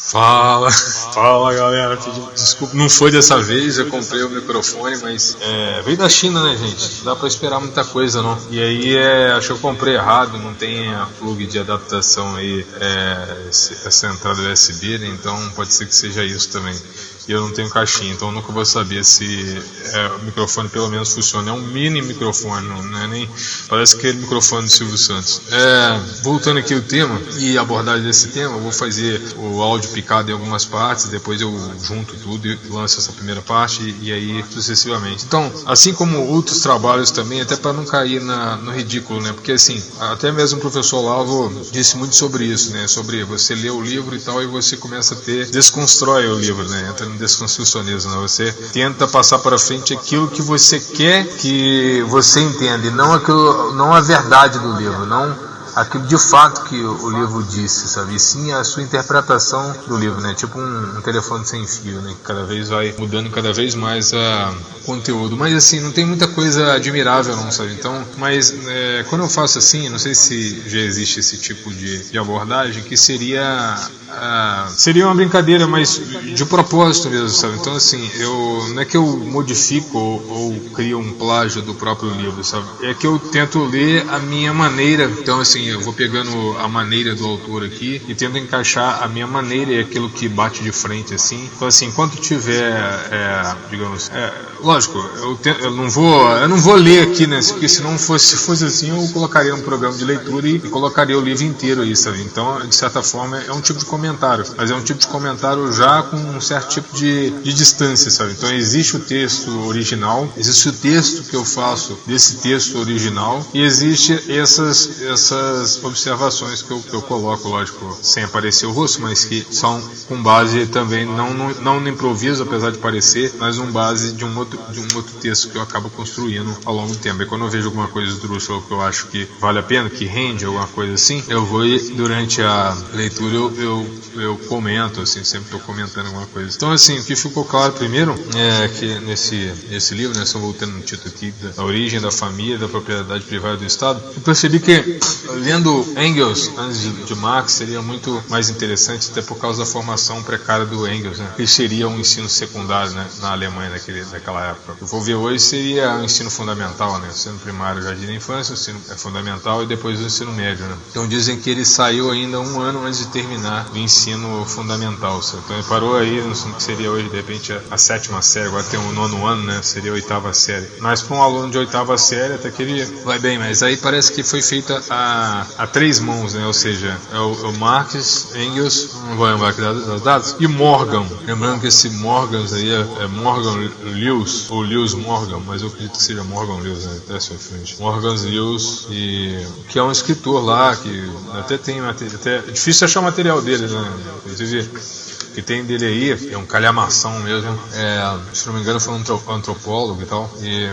Fala galera, desculpa, não foi dessa vez, eu comprei o microfone, mas veio da China, né, gente? Não dá pra esperar muita coisa, não. E aí acho que eu comprei errado, não tem a plug de adaptação aí, essa entrada USB, né? Então pode ser que seja isso também. E eu não tenho caixinha, então eu nunca vou saber se o microfone pelo menos funciona. É um mini microfone, não é nem... Parece aquele microfone do Silvio Santos. Voltando aqui ao tema e abordagem desse tema, eu vou fazer o áudio picado em algumas partes, depois eu junto tudo e lanço essa primeira parte e aí sucessivamente. Então, assim como outros trabalhos também, até para não cair no ridículo, né? Porque assim, até mesmo o professor Olavo disse muito sobre isso, né? Sobre você ler o livro e tal e você começa a desconstrói o livro, né? Entra no desconstrucionismo, né? Você tenta passar para frente aquilo que você quer que você entenda, e não a verdade do livro, não aquilo de fato que o livro disse, sabe? E sim a sua interpretação do livro, né? Tipo um telefone sem fio, né? Que cada vez vai mudando cada vez mais o conteúdo. Mas assim, não tem muita coisa admirável não, sabe? Então, mas quando eu faço assim, não sei se já existe esse tipo de abordagem, que seria uma brincadeira, mas de propósito mesmo, sabe? Então assim, não é que eu modifico ou crio um plágio do próprio livro, sabe? É que eu tento ler a minha maneira. Então assim, eu vou pegando a maneira do autor aqui e tento encaixar a minha maneira e aquilo que bate de frente, assim. Então assim, enquanto tiver, digamos, lógico, eu não vou ler aqui, né? Porque se fosse assim, eu colocaria um programa de leitura e colocaria o livro inteiro aí, sabe? Então, de certa forma, é um tipo de comentário, mas é um tipo de comentário já com um certo tipo de distância, sabe? Então, existe o texto original, existe o texto que eu faço desse texto original e existe essas observações que eu coloco, lógico, sem aparecer o rosto, mas que são com base também, não no improviso, apesar de parecer, mas com base de um outro texto que eu acabo construindo ao longo do tempo. E quando eu vejo alguma coisa esdrúxula que eu acho que vale a pena, que rende alguma coisa assim, eu vou e durante a leitura eu comento, assim, sempre estou comentando alguma coisa. Então assim, o que ficou claro primeiro é que nesse livro, né, só voltando no título aqui, da origem da família, da propriedade privada do Estado, eu percebi que lendo Engels antes de Marx seria muito mais interessante, até por causa da formação precária do Engels, né? Que seria um ensino secundário, né, na Alemanha naquela época. Eu vou ver hoje seria o ensino fundamental, né? O ensino primário, jardim da infância, o ensino fundamental e depois o ensino médio, né? Então dizem que ele saiu ainda um ano antes de terminar o ensino fundamental, sabe? Então ele parou aí, não sei o que seria hoje, de repente a 7ª série, agora tem o 9º ano, né? Seria a 8ª série. Mas para um aluno de 8ª série até que ele vai bem, mas aí parece que foi feita a 3 mãos, né? Ou seja, é o Marx, Engels, não vou lembrar aqui das datas, e Morgan. Lembrando que esse Morgan aí é Morgan Lewis, ou Lewis Morgan, mas eu acredito que seja Morgan Lewis, né? Até sua frente. Morgan Lewis, que é um escritor lá, que até tem até é difícil achar o material dele, né? Inclusive, que tem dele aí, é um calhamação mesmo, se não me engano foi um antropólogo e tal, e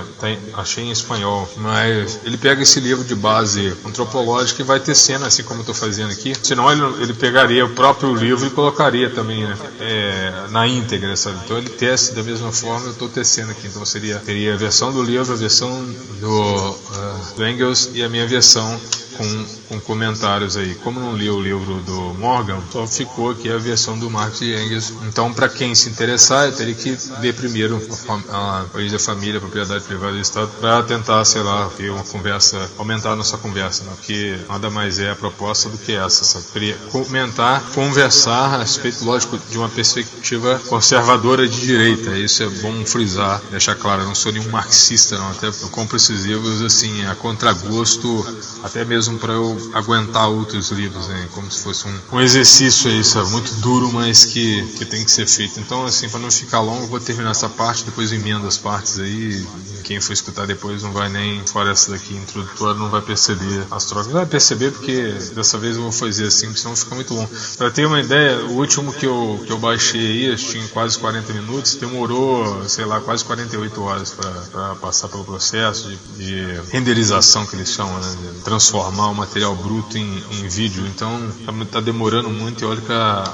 achei em espanhol, mas ele pega esse livro de base antropológica e vai tecendo assim como eu estou fazendo aqui, senão ele pegaria o próprio livro e colocaria também, né, na íntegra, sabe? Então ele tece da mesma forma, eu estou tecendo aqui, então teria a versão do livro, a versão do Engels e a minha versão com comentários aí. Como não li o livro do Morgan, só ficou aqui a versão do Marx e Engels. Então, para quem se interessar, eu teria que ler primeiro a origem da família, a propriedade privada do Estado, para tentar, sei lá, ter uma conversa, aumentar a nossa conversa, né? Porque nada mais é a proposta do que essa, sabe? Queria conversar a respeito, lógico, de uma perspectiva conservadora de direita. Isso é bom frisar, deixar claro, eu não sou nenhum marxista, não. Até eu compro esses livros, assim, a contragosto, até mesmo para eu aguentar outros livros, né? Como se fosse um exercício aí, sabe? Muito duro, mas que tem que ser feito. Então, assim, para não ficar longo, eu vou terminar essa parte, depois eu emendo as partes aí. Quem for escutar depois não vai nem, fora essa daqui introdutória, não vai perceber as trocas. Vai perceber porque dessa vez eu vou fazer assim, senão fica muito longo. Para ter uma ideia, o último que eu baixei aí, tinha quase 40 minutos, demorou, sei lá, quase 48 horas para passar pelo processo de renderização, que eles chamam, né? De transformar o material bruto em vídeo. Então tá demorando muito, e olha que a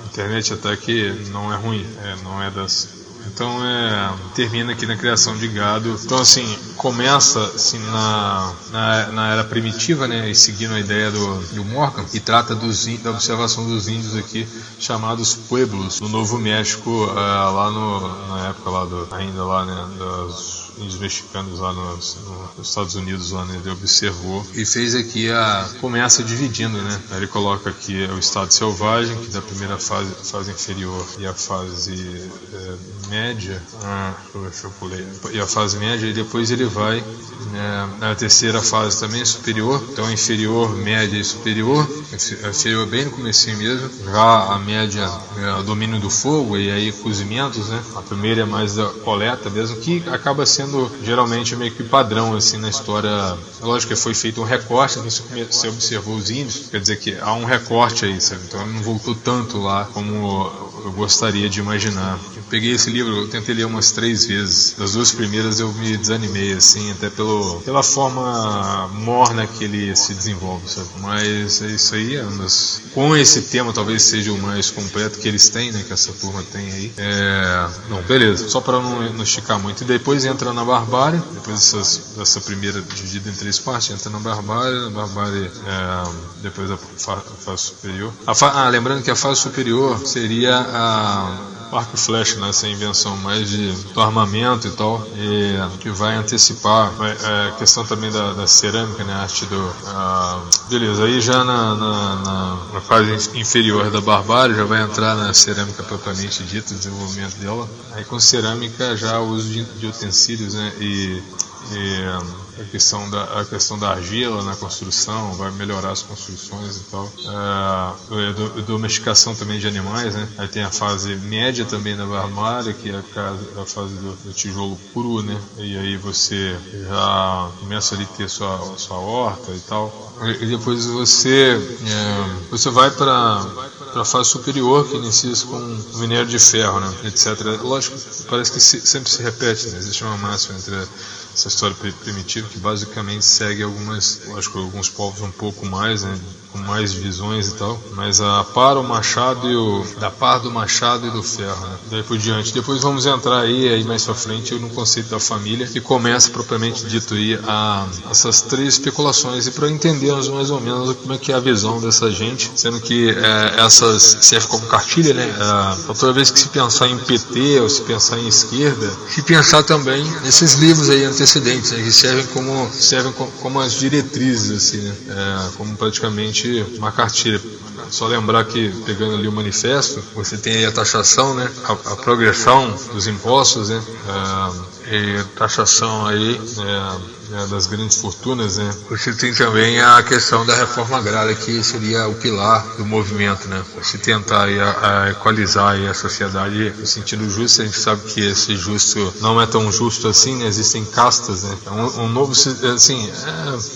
internet até que não é ruim, não é das Então termina aqui na criação de gado. Então assim, começa assim, na era primitiva, né, e seguindo a ideia do Morgan, e trata da observação dos índios aqui, chamados pueblos, no Novo México, lá na época lá ainda lá, né, dos índios mexicanos lá nos Estados Unidos, lá, né, ele observou e fez aqui começa dividindo, né? Ele coloca aqui o estado selvagem, que da primeira fase inferior, e a fase média, deixa eu pulei, e a fase média, e depois ele vai na terceira fase também superior, então inferior, média e superior, inferior bem no comecinho mesmo, já a média é o domínio do fogo, e aí cozimentos, né? A primeira é mais da coleta mesmo, que acaba sendo geralmente meio que padrão assim na história. Lógico que foi feito um recorte, você observou os índios, quer dizer que há um recorte aí, sabe? Então ele não voltou tanto lá como eu gostaria de imaginar. Eu peguei esse livro, eu tentei ler umas 3 vezes. Das 2 primeiras eu me desanimei, assim, até pela forma morna que ele se desenvolve, sabe? Mas é isso aí, com esse tema talvez seja o mais completo que eles têm, né? Que essa turma tem aí. Não, beleza, só para não esticar muito. E depois entra na barbárie, depois dessa primeira dividida em 3 partes, entra na barbárie depois a fase superior. Lembrando que a fase superior seria arco e flecha, né? Essa invenção mais do armamento e tal, e que vai antecipar a questão também da cerâmica, né? A arte beleza, aí já na fase inferior da barbárie já vai entrar na cerâmica propriamente dita, o desenvolvimento dela. Aí com cerâmica já o uso de utensílios, né? E a questão da argila na construção vai melhorar as construções e tal. A domesticação também de animais, né? Aí tem a fase média também da barbárie, que é a fase do tijolo cru, né? E aí você já começa ali a ter sua horta e tal. E depois você vai para a fase superior, que inicia com minério de ferro, né? Etc. Lógico, parece que sempre se repete, né? Existe uma máxima entre essa história primitiva que basicamente segue alguns povos um pouco mais, né, com mais visões e tal, mas da par do machado e do ferro, né, daí por diante. Depois vamos entrar aí mais pra frente no conceito da família, que começa propriamente dito aí essas 3 especulações, e para entendermos mais ou menos como é que é a visão dessa gente, sendo que essas servem como cartilha, né, toda vez que se pensar em PT ou se pensar em esquerda, se pensar também nesses livros aí antecedentes, né, que servem como as diretrizes, assim, né, como praticamente uma cartilha. Só lembrar que, pegando ali o manifesto, você tem aí a taxação, né, a progressão dos impostos, né, e taxação aí das grandes fortunas, né. Você tem também a questão da reforma agrária, que seria o pilar do movimento, né. Você tentar aí equalizar aí a sociedade no sentido justo. A gente sabe que esse justo não é tão justo assim, né. Existem castas, né. Um novo, assim,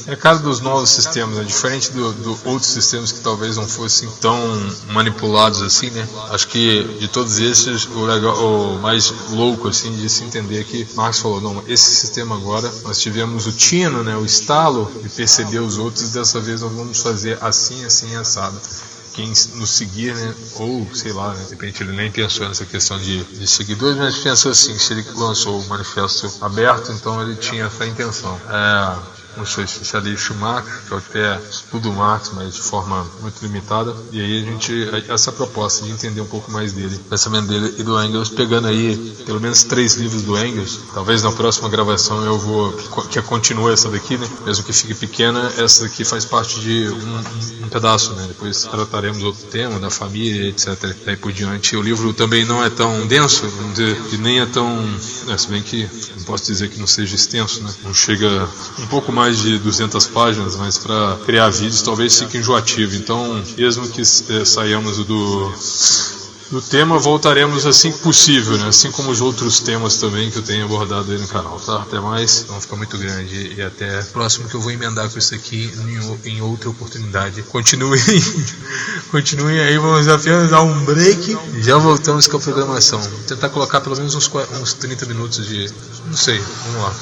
é cara dos novos sistemas, né, diferente do outros sistemas que talvez não fossem tão manipulados assim, né. Acho que de todos esses, o mais louco assim de se entender que Marx falou, não, esse sistema agora nós tivemos o tino, né, o estalo de perceber os outros, dessa vez nós vamos fazer assim, assado. Quem nos seguir, né, ou sei lá, né, de repente ele nem pensou nessa questão de seguidores, mas pensou assim, se ele lançou o manifesto aberto, então ele tinha essa intenção. Não sou especialista em Marx, eu até estudo Marx, mas de forma muito limitada, e aí essa proposta de entender um pouco mais dele, o pensamento dele e do Engels, pegando aí pelo menos 3 livros do Engels. Talvez na próxima gravação eu vou, que continue essa daqui, né, mesmo que fique pequena, essa daqui faz parte de um pedaço, né, depois trataremos outro tema, da família, etc. Daí por diante. O livro também não é tão denso, vamos dizer, e nem é tão, se bem que não posso dizer que não seja extenso, né, não chega um pouco mais de 200 páginas, mas para criar vídeos talvez fique enjoativo. Então, mesmo que saiamos do tema, voltaremos assim que possível, né? Assim como os outros temas também que eu tenho abordado aí no canal, tá? Até mais, não fica muito grande, e até próximo, que eu vou emendar com isso aqui em outra oportunidade. Continuem aí, vamos apenas dar um break, já voltamos com a programação. Vou tentar colocar pelo menos uns 30 minutos de, não sei, vamos lá.